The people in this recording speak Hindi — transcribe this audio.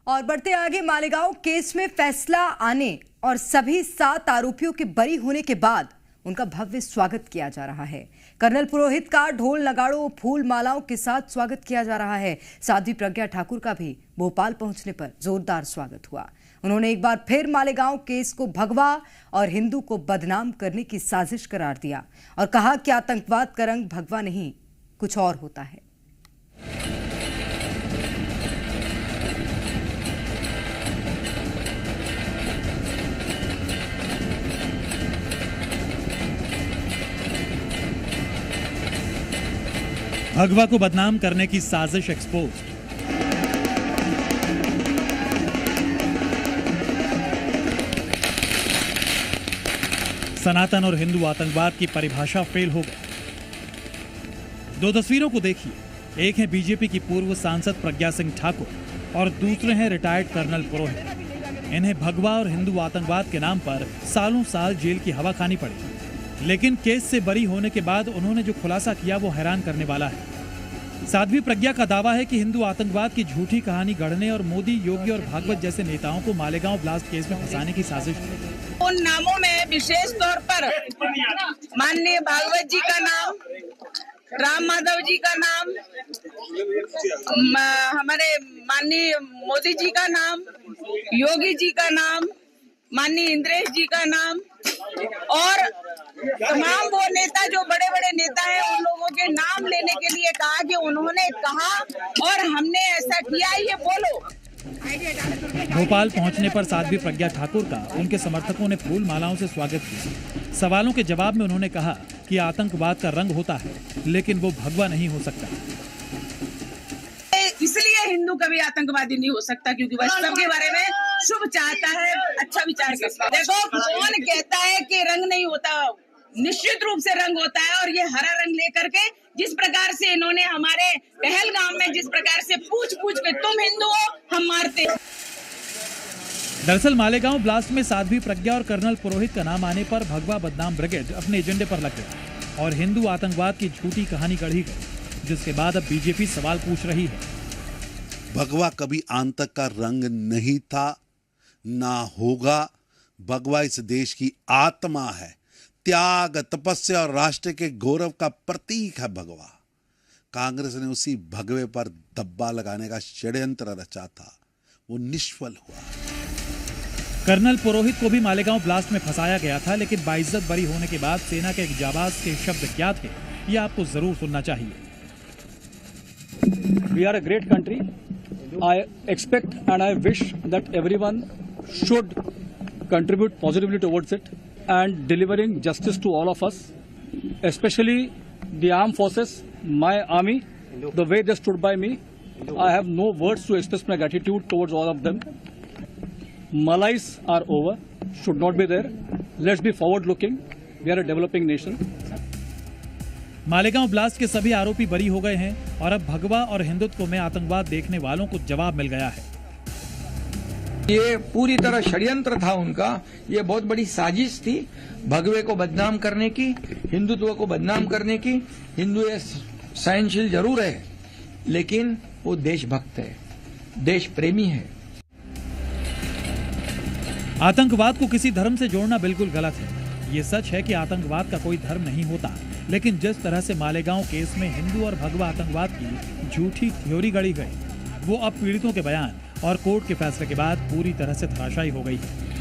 और बढ़ते आगे, मालेगांव केस में फैसला आने और सभी 7 आरोपियों के बरी होने के बाद उनका भव्य स्वागत किया जा रहा है। कर्नल पुरोहित का ढोल नगाड़ों फूल मालाओं के साथ स्वागत किया जा रहा है। साध्वी प्रज्ञा ठाकुर का भी भोपाल पहुंचने पर जोरदार स्वागत हुआ। उन्होंने एक बार फिर मालेगांव केस को भगवा और हिंदू को बदनाम करने की साजिश करार दिया और कहा कि आतंकवाद का रंग भगवा नहीं, कुछ और होता है। भगवा को बदनाम करने की साजिश एक्सपोज। सनातन और हिंदू आतंकवाद की परिभाषा फेल हो गई। 2 तस्वीरों को देखिए, एक है बीजेपी की पूर्व सांसद प्रज्ञा सिंह ठाकुर और दूसरे हैं रिटायर्ड कर्नल पुरोहित। इन्हें भगवा और हिंदू आतंकवाद के नाम पर सालों साल जेल की हवा खानी पड़ी, लेकिन केस से बरी होने के बाद उन्होंने जो खुलासा किया वो हैरान करने वाला है। साध्वी प्रज्ञा का दावा है कि हिंदू आतंकवाद की झूठी कहानी गढ़ने और मोदी, योगी और भागवत जैसे नेताओं को मालेगांव ब्लास्ट केस में फंसाने की साजिश है। उन नामों में विशेष तौर पर माननीय भागवत जी का नाम, राम माधव जी का नाम, हमारे माननीय मोदी जी का नाम, योगी जी का नाम, माननीय इंद्रेश जी का नाम और तमाम वो नेता जो बड़े बड़े नेता हैं उन लोगों के नाम लेने के लिए कहा कि उन्होंने कहा और हमने ऐसा किया, ये बोलो। भोपाल पहुंचने पर साध्वी प्रज्ञा ठाकुर का उनके समर्थकों ने फूल मालाओं से स्वागत किया। सवालों के जवाब में उन्होंने कहा कि आतंकवाद का रंग होता है, लेकिन वो भगवा नहीं हो सकता। इसलिए हिंदू कभी आतंकवादी नहीं हो सकता क्योंकि वह सबके बारे में शुभ चाहता है, अच्छा विचार करता है। देखो, कौन कहता है कि रंग नहीं होता? निश्चित रूप से रंग होता है और ये हरा रंग लेकर के जिस प्रकार से इन्होंने हमारे पहलगाम में जिस प्रकार से पूछ पूछ के तुम हिंदू हो, हम मारते हैं। दरअसल मालेगांव ब्लास्ट में साध्वी प्रज्ञा और कर्नल पुरोहित का नाम आने पर भगवा बदनाम ब्रिगेड अपने एजेंडे पर लग गया और हिंदू आतंकवाद की झूठी कहानी गढ़ी गई, जिसके बाद अब बीजेपी सवाल पूछ रही है। भगवा कभी आतंक का रंग नहीं था, ना होगा। भगवा इस देश की आत्मा है, त्याग, तपस्या और राष्ट्र के गौरव का प्रतीक है भगवा। कांग्रेस ने उसी भगवे पर धब्बा लगाने का षड्यंत्र रचा था, वो निष्फल हुआ। कर्नल पुरोहित को भी मालेगांव ब्लास्ट में फंसाया गया था, लेकिन बाइज्जत बरी होने के बाद सेना के एक जाबाज के शब्द क्या थे, ये आपको जरूर सुनना चाहिए। We are a great country. I expect and I wish that everyone should contribute positively towards it and delivering justice to all of us, especially the armed forces, my army, the way they stood by me. I have no words to express my gratitude towards all of them. Malais are over, should not be there. Let's be forward looking. We are a developing nation. Malegaon blast के सभी आरोपी बरी हो गए हैं और अब भगवा और हिंदुत्व में आतंकवाद देखने वालों को जवाब मिल गया है। ये पूरी तरह षड्यंत्र था उनका, ये बहुत बड़ी साजिश थी भगवे को बदनाम करने की, हिंदुत्व को बदनाम करने की। हिंदू ये सहनशील जरूर है, लेकिन वो देशभक्त है, देश प्रेमी है। आतंकवाद को किसी धर्म से जोड़ना बिल्कुल गलत है। ये सच है कि आतंकवाद का कोई धर्म नहीं होता, लेकिन जिस तरह से मालेगांव केस में हिंदू और भगवा आतंकवाद की झूठी थ्योरी गढ़ी गई, वो अब पीड़ितों के बयान और कोर्ट के फैसले के बाद पूरी तरह से धराशायी हो गई है।